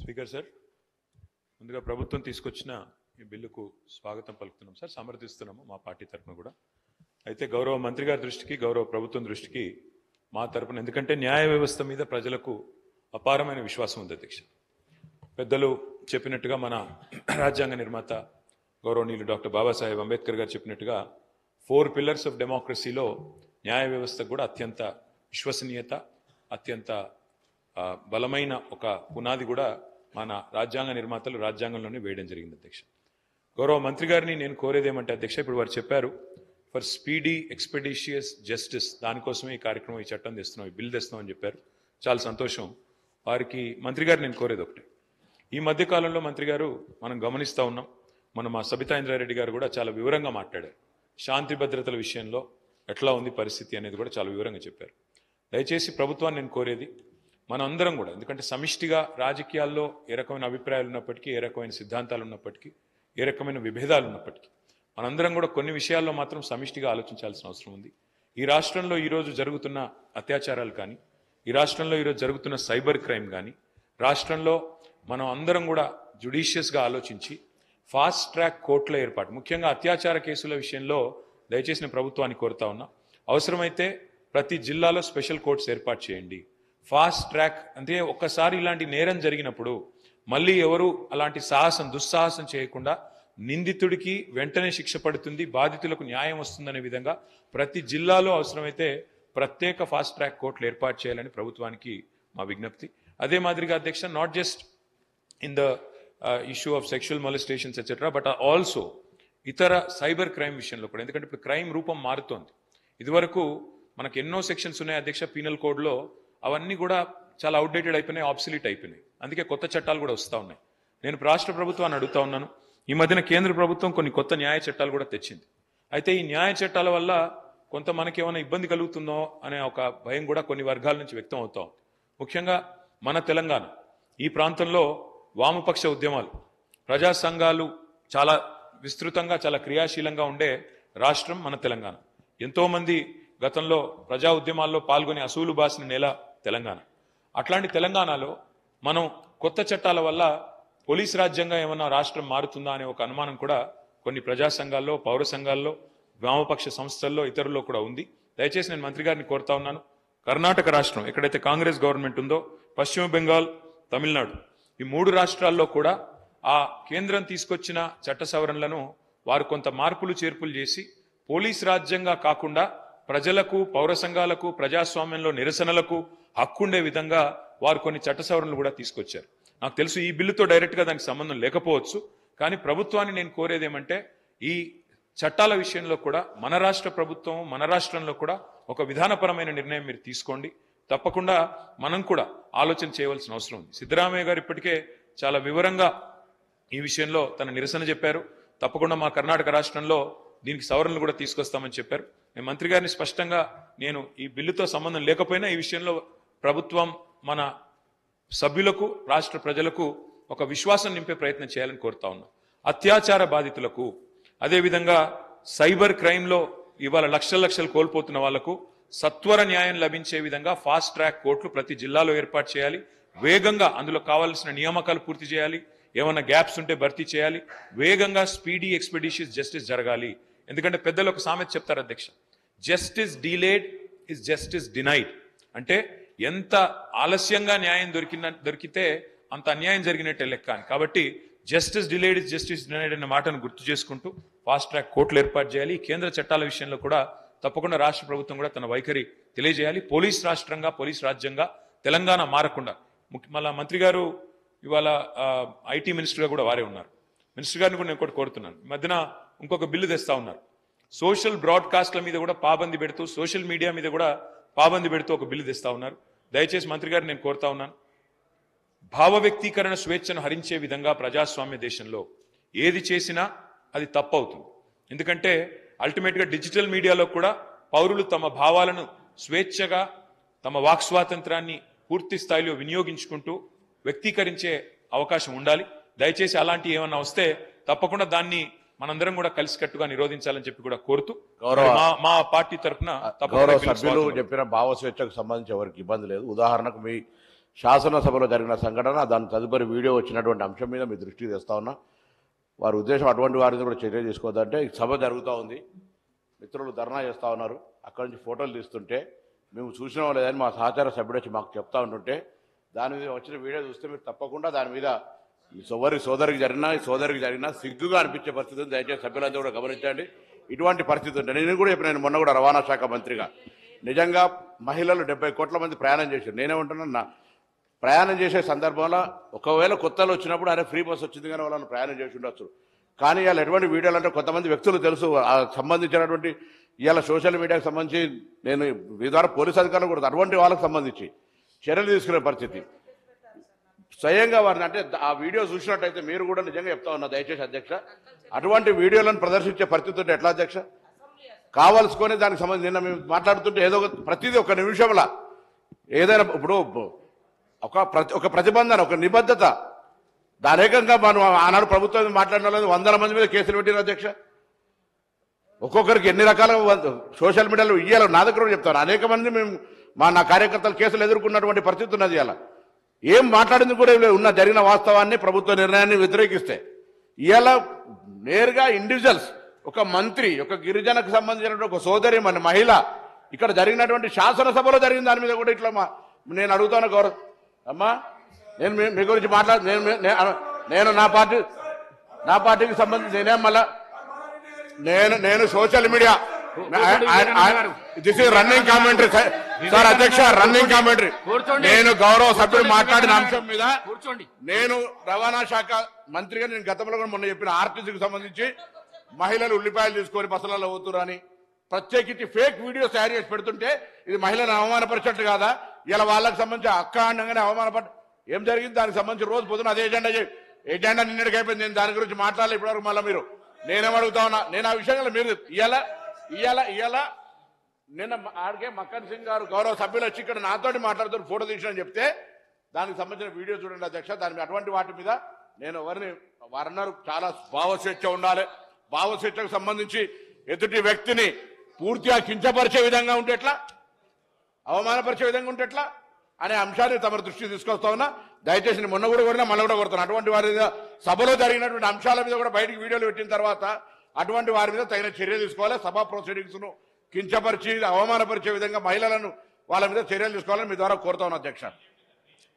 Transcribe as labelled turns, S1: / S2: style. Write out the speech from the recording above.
S1: Speaker sir, ముందుగా ప్రభుత్వం తీసుకొచ్చిన ఈ బిల్లుకు స్వాగతం పలుకుతున్నాం సార్, సమర్థిస్తున్నాము మా పార్టీ తరఫున కూడా. అయితే గౌరవ మంత్రి గారి దృష్టికి, గౌరవ ప్రభుత్వం దృష్టికి మా తరఫున, ఎందుకంటే న్యాయ వ్యవస్థ మీద ప్రజలకు అపారమైన విశ్వాసం ఉంది అధ్యక్ష. పెద్దలు చెప్పినట్టుగా మన రాజ్యాంగ నిర్మాత గౌరవనీయులు డాక్టర్ బాబాసాహెబ్ అంబేద్కర్ గారు చెప్పినట్టుగా 4 పిల్లర్స్ ఆఫ్ డెమోక్రసీలో న్యాయ వ్యవస్థ కూడా అత్యంత విశ్వసనీయత, అత్యంత బలమైన ఒక పునాది కూడా మన రాజ్యాంగ నిర్మాతలు రాజ్యాంగంలోనే వేయడం జరిగింది అధ్యక్ష. గౌరవ మంత్రి గారిని నేను కోరేది ఏమంటే అధ్యక్ష, ఇప్పుడు వారు చెప్పారు ఫర్ స్పీడీ ఎక్స్పెడిషియస్ జస్టిస్, దానికోసమే ఈ కార్యక్రమం, ఈ చట్టం తెస్తున్నాం, ఈ బిల్ తెస్తున్నాం అని చెప్పారు. చాలా సంతోషం. వారికి మంత్రి గారు నేను కోరేది ఒకటి, ఈ మధ్య కాలంలో మంత్రి గారు మనం గమనిస్తూ ఉన్నాం, మా సబితా ఇంద్రారెడ్డి గారు కూడా చాలా వివరంగా మాట్లాడారు. శాంతి భద్రతల విషయంలో ఎట్లా ఉంది పరిస్థితి అనేది కూడా చాలా వివరంగా చెప్పారు. దయచేసి ప్రభుత్వాన్ని నేను కోరేది, మనం అందరం కూడా, ఎందుకంటే సమిష్టిగా రాజకీయాల్లో ఏ రకమైన అభిప్రాయాలు ఉన్నప్పటికీ, ఏ రకమైన సిద్ధాంతాలు ఉన్నప్పటికీ, ఏ రకమైన విభేదాలు ఉన్నప్పటికీ, మనందరం కూడా కొన్ని విషయాల్లో మాత్రం సమిష్టిగా ఆలోచించాల్సిన అవసరం ఉంది. ఈ రాష్ట్రంలో ఈరోజు జరుగుతున్న అత్యాచారాలు కానీ, ఈ రాష్ట్రంలో ఈరోజు జరుగుతున్న సైబర్ క్రైమ్ కానీ, రాష్ట్రంలో మనం అందరం కూడా జ్యుడిషియస్గా ఆలోచించి ఫాస్ట్ ట్రాక్ కోర్టుల ఏర్పాటు, ముఖ్యంగా అత్యాచార కేసుల విషయంలో దయచేసి నేను ప్రభుత్వాన్ని కోరుతా ఉన్నా, అవసరమైతే ప్రతి జిల్లాలో స్పెషల్ కోర్ట్స్ ఏర్పాటు చేయండి. ఫాస్ట్ ట్రాక్ అంటే ఒక్కసారి ఇలాంటి నేరం జరిగినప్పుడు మళ్ళీ ఎవరు అలాంటి దుస్సాహసం చేయకుండా నిందితుడికి వెంటనే శిక్ష పడుతుంది, బాధితులకు న్యాయం వస్తుందనే విధంగా ప్రతి జిల్లాలో అవసరమైతే ప్రత్యేక ఫాస్ట్ ట్రాక్ కోర్టులు ఏర్పాటు చేయాలని ప్రభుత్వానికి మా విజ్ఞప్తి. అదే మాదిరిగా అధ్యక్ష, not just in the issue of sexual molestations etcetera, but also ఇతర సైబర్ క్రైమ్ విషయంలో కూడా, ఎందుకంటే ఇప్పుడు క్రైమ్ రూపం మారుతోంది. ఇదివరకు మనకు ఎన్నో సెక్షన్స్ ఉన్నాయి అధ్యక్ష పీనల్ కోడ్లో, అవన్నీ కూడా చాలా అవుట్డేటెడ్ అయిపోయినాయి, ఆబ్సలీట్ అయిపోయినాయి. అందుకే కొత్త చట్టాలు కూడా వస్తూ ఉన్నాయి. నేను రాష్ట్ర ప్రభుత్వాన్ని అడుగుతా ఉన్నాను, ఈ మధ్యన కేంద్ర ప్రభుత్వం కొన్ని కొత్త న్యాయ చట్టాలు కూడా తెచ్చింది. అయితే ఈ న్యాయ చట్టాల వల్ల కొంత మనకి ఏమైనా ఇబ్బంది కలుగుతుందో అనే ఒక భయం కూడా కొన్ని వర్గాల నుంచి వ్యక్తం అవుతా ఉంది. ముఖ్యంగా మన తెలంగాణ ఈ ప్రాంతంలో వామపక్ష ఉద్యమాలు, ప్రజా సంఘాలు చాలా విస్తృతంగా, చాలా క్రియాశీలంగా ఉండే రాష్ట్రం మన తెలంగాణ. ఎంతోమంది గతంలో ప్రజా ఉద్యమాల్లో పాల్గొని అసూలు బాసిన నేల తెలంగాణ. అట్లాంటి తెలంగాణలో మనం కొత్త చట్టాల వల్ల పోలీస్ రాజ్యంగా ఏమన్నా రాష్ట్రం మారుతుందా అనే ఒక అనుమానం కూడా కొన్ని ప్రజా సంఘాల్లో, పౌర సంఘాల్లో, వామపక్ష సంస్థల్లో, ఇతరుల్లో కూడా ఉంది. దయచేసి నేను మంత్రి గారిని కోరుతా ఉన్నాను, కర్ణాటక రాష్ట్రం ఎక్కడైతే కాంగ్రెస్ గవర్నమెంట్ ఉందో, పశ్చిమ బెంగాల్, తమిళనాడు, ఈ 3 రాష్ట్రాల్లో కూడా ఆ కేంద్రం తీసుకొచ్చిన చట్ట సవరణలను వారు కొంత మార్పులు చేర్పులు చేసి పోలీస్ రాజ్యంగా కాకుండా ప్రజలకు, పౌర సంఘాలకు, ప్రజాస్వామ్యంలో నిరసనలకు హక్కుండే విధంగా వారు కొన్ని చట్ట సవరణలు కూడా తీసుకొచ్చారు. నాకు తెలుసు ఈ బిల్లుతో డైరెక్ట్గా దానికి సంబంధం లేకపోవచ్చు, కానీ ప్రభుత్వాన్ని నేను కోరేది ఏమంటే ఈ చట్టాల విషయంలో కూడా మన రాష్ట్ర ప్రభుత్వం, మన రాష్ట్రంలో కూడా ఒక విధానపరమైన నిర్ణయం మీరు తీసుకోండి. తప్పకుండా మనం కూడా ఆలోచన చేయవలసిన అవసరం ఉంది. సిద్ధరామయ్య గారు ఇప్పటికే చాలా వివరంగా ఈ విషయంలో తన నిరసన చెప్పారు. తప్పకుండా మా కర్ణాటక రాష్ట్రంలో దీనికి సవరణలు కూడా తీసుకొస్తామని చెప్పారు. నేను మంత్రి గారిని స్పష్టంగా, నేను ఈ బిల్లుతో సంబంధం లేకపోయినా ఈ విషయంలో ప్రభుత్వం మన సభ్యులకు, రాష్ట్ర ప్రజలకు ఒక విశ్వాసం నింపే ప్రయత్నం చేయాలని కోరుతా ఉన్నాం. అత్యాచార బాధితులకు, అదేవిధంగా సైబర్ క్రైమ్లో ఇవాళ లక్షలు కోల్పోతున్న వాళ్లకు సత్వర న్యాయం లభించే విధంగా ఫాస్ట్ ట్రాక్ కోర్టులు ప్రతి జిల్లాలో ఏర్పాటు చేయాలి. వేగంగా అందులో కావాల్సిన నియామకాలు పూర్తి చేయాలి, ఏమన్నా గ్యాప్స్ ఉంటే భర్తీ చేయాలి. వేగంగా స్పీడీ ఎక్స్పెడిషియస్ జస్టిస్ జరగాలి. ఎందుకంటే పెద్దలు ఒక సామెత చెప్తారు అధ్యక్ష, justice delayed is justice denied. అంటే ఎంత ఆలస్యంగా న్యాయం దొరికితే అంత అన్యాయం జరిగినట్టే లెక్క అని. కాబట్టి justice delayed is justice denied అనే మాటను గుర్తు చేసుకుంటూ ఫాస్ట్ ట్రాక్ కోర్టులు ఏర్పాటు చేయాలి. కేంద్ర చట్టాల విషయంలో కూడా తప్పకుండా రాష్ట్ర ప్రభుత్వం కూడా తన వైఖరి తెలియజేయాలి. పోలీస్ రాష్ట్రంగా, పోలీస్ రాజ్యంగా తెలంగాణ మారకుండా. మళ్ళా మంత్రి గారు ఇవాళ ఐటీ మినిస్టర్గా కూడా వారే ఉన్నారు. మినిస్టర్ గారిని కూడా నేను ఒకటి కోరుతున్నాను, ఈ మధ్యన ఇంకొక బిల్లు తెస్తా ఉన్నారు. సోషల్ బ్రాడ్కాస్ట్ల మీద కూడా పాబంది పెడుతూ, సోషల్ మీడియా మీద కూడా పాబంది పెడుతూ ఒక బిల్లు తెస్తా ఉన్నారు. దయచేసి మంత్రి గారిని నేను కోరుతా ఉన్నాను, భావ వ్యక్తీకరణ స్వేచ్ఛను హరించే విధంగా ప్రజాస్వామ్య దేశంలో ఏది చేసినా అది తప్పవుతుంది. ఎందుకంటే అల్టిమేట్గా డిజిటల్ మీడియాలో కూడా పౌరులు తమ భావాలను స్వేచ్ఛగా, తమ వాక్ స్వాతంత్రాన్ని పూర్తి స్థాయిలో వినియోగించుకుంటూ వ్యక్తీకరించే అవకాశం ఉండాలి. దయచేసి అలాంటి ఏమన్నా వస్తే తప్పకుండా దాన్ని మనందరం కూడా కలిసికట్టుగా నిరోధించాలని చెప్పి కూడా కోరుతూ, మా పార్టీ తరఫున
S2: గౌరవ సభ్యులు చెప్పిన భావ స్వేచ్ఛకు సంబంధించి ఎవరికి ఇబ్బంది లేదు. ఉదాహరణకు మీ శాసనసభలో జరిగిన సంఘటన, దాని తదుపరి వీడియో వచ్చినటువంటి అంశం మీద మీ దృష్టికి తెస్తా ఉన్నా. వారి ఉద్దేశం అటువంటి వారిని కూడా చర్య తీసుకోవద్దంటే, సభ జరుగుతూ ఉంది, మిత్రులు ధర్నా చేస్తూ ఉన్నారు, అక్కడి నుంచి ఫోటోలు తీస్తుంటే మేము చూసినాం లేదని మా సహచార సభ్యుడు వచ్చి మాకు చెప్తా ఉంటుంటే, దాని మీద వచ్చిన వీడియో చూస్తే మీరు తప్పకుండా దాని మీద సోదరికి జరిగినా సిగ్గుగా అనిపించే పరిస్థితి ఉంది. దయచేసి సభ్యులంతా కూడా గమనించండి. ఇటువంటి పరిస్థితి ఉంటే నేను కూడా చెప్పిన, మొన్న కూడా రవాణా శాఖ మంత్రిగా నిజంగా మహిళలు 70 కోట్ల మంది ప్రయాణం చేశారు. నేనేమంటున్నా, ప్రయాణం చేసే సందర్భంలో ఒకవేళ కొత్తలో వచ్చినప్పుడు అరే ఫ్రీ బస్ వచ్చింది కానీ వాళ్ళని ప్రయాణం చేసి ఉండొచ్చు. కానీ ఇవాళ ఎటువంటి వీడియోలు అంటే కొంతమంది వ్యక్తులు తెలుసు సంబంధించినటువంటి, ఇవాళ సోషల్ మీడియాకు సంబంధించి నేను మీ ద్వారా పోలీసు అధికారులు కూడా అటువంటి వాళ్ళకి సంబంధించి చర్యలు తీసుకునే పరిస్థితి స్వయంగా వారిని, అంటే ఆ వీడియో చూసినట్టయితే మీరు కూడా నిజంగా చెప్తా ఉన్నా దయచేసి అధ్యక్ష, అటువంటి వీడియోలను ప్రదర్శించే పరిస్థితి ఉంటే ఎట్లా అధ్యక్ష? కావాల్సుకొని దానికి సంబంధించి నిన్న మేము మాట్లాడుతుంటే ఏదో ప్రతిదీ ఒక నిమిషంలో ఏదైనా ఇప్పుడు ఒక ప్రతిబంధన, ఒక నిబద్ధత, దానేకంగా మనం ఆనాడు ప్రభుత్వం మాట్లాడిన 100 మంది మీద కేసులు పెట్టిన అధ్యక్ష. ఒక్కొక్కరికి ఎన్ని రకాల సోషల్ మీడియాలో ఇయ్యాలో నా దగ్గర కూడా చెప్తాను. అనేక మంది మేము నా కార్యకర్తలు కేసులు ఎదుర్కొన్నటువంటి పరిస్థితి ఉన్నది. ఇవాళ ఏం మాట్లాడింది కూడా ఉన్న జరిగిన వాస్తవాన్ని, ప్రభుత్వ నిర్ణయాన్ని వ్యతిరేకిస్తే ఇవాళ నేరుగా ఇండివిజువల్స్, ఒక మంత్రి, ఒక గిరిజనకు సంబంధించినటువంటి ఒక సోదరి, మన మహిళ, ఇక్కడ జరిగినటువంటి శాసనసభలో జరిగిన దాని మీద కూడా ఇట్లా నేను అడుగుతాను గౌరవ్ అమ్మా, నేను మీ గురించి నేను నా పార్టీకి సంబంధించి నేనేం మళ్ళా నేను social media this is running commentary sir అధ్యక్ష, రన్నింగ్ కామెంటరీ. నేను గౌరవ సభ్యులు మాట్లాడిన అంశం మీద నేను రవాణా శాఖ మంత్రిగా నేను గతంలో కూడా మొన్న చెప్పిన ఆర్టీసీకి సంబంధించి మహిళలు ఉల్లిపాయలు తీసుకొని బస్సులలో పోతున్నారు అని ప్రత్యేకించి ఫేక్ వీడియోస్ తయారు చేసి పెడుతుంటే ఇది మహిళలను అవమానపరిచినట్టు కాదా? ఇలా వాళ్ళకి సంబంధించి అక్క అండంగానే అవమానపడి ఏం జరిగింది? దానికి సంబంధించి రోజు పొద్దున అదే ఎజెండా నిన్నటికి అయిపోయింది. నేను దాని గురించి మాట్లాడాలి ఇప్పటివరకు. మళ్ళీ మీరు నేనేమడుగుతా ఉన్నా, నేను ఆ విషయంలో మీరు ఇవాళ నిన్న ఆడికే మక్కన్ సింగ్ గారు గౌరవ సభ్యులు వచ్చి ఇక్కడ నాతోటి మాట్లాడుతూ ఫోటో తీసిన చెప్తే దానికి సంబంధించిన వీడియో చూడండి అధ్యక్ష. దాని అటువంటి వాటి మీద నేను వారన్నారు చాలా భావస్వేచ్ఛ ఉండాలి, భావస్వేచ్ఛకు సంబంధించి ఎదుటి వ్యక్తిని పూర్తిగా కించపరిచే విధంగా ఉంటే ఎట్లా, అవమానపరిచే విధంగా ఉంటే ఎట్లా అనే అంశాన్ని తమ దృష్టికి తీసుకొస్తా ఉన్నా. దయచేసి మొన్న కూడా కొడినా మళ్ళీ కూడా కొడుతున్నా. అటువంటి వారి మీద సభలో జరిగినటువంటి అంశాల మీద కూడా బయటికి వీడియోలు పెట్టిన తర్వాత అటువంటి వారి మీద తగిన చర్య తీసుకోవాలి. సభా ప్రొసీడింగ్స్ ను కించపరిచి అవమానపరిచే విధంగా మహిళలను వాళ్ళ మీద చర్యలు తీసుకోవాలని మీ ద్వారా కోరుతా ఉన్నా అధ్యక్ష.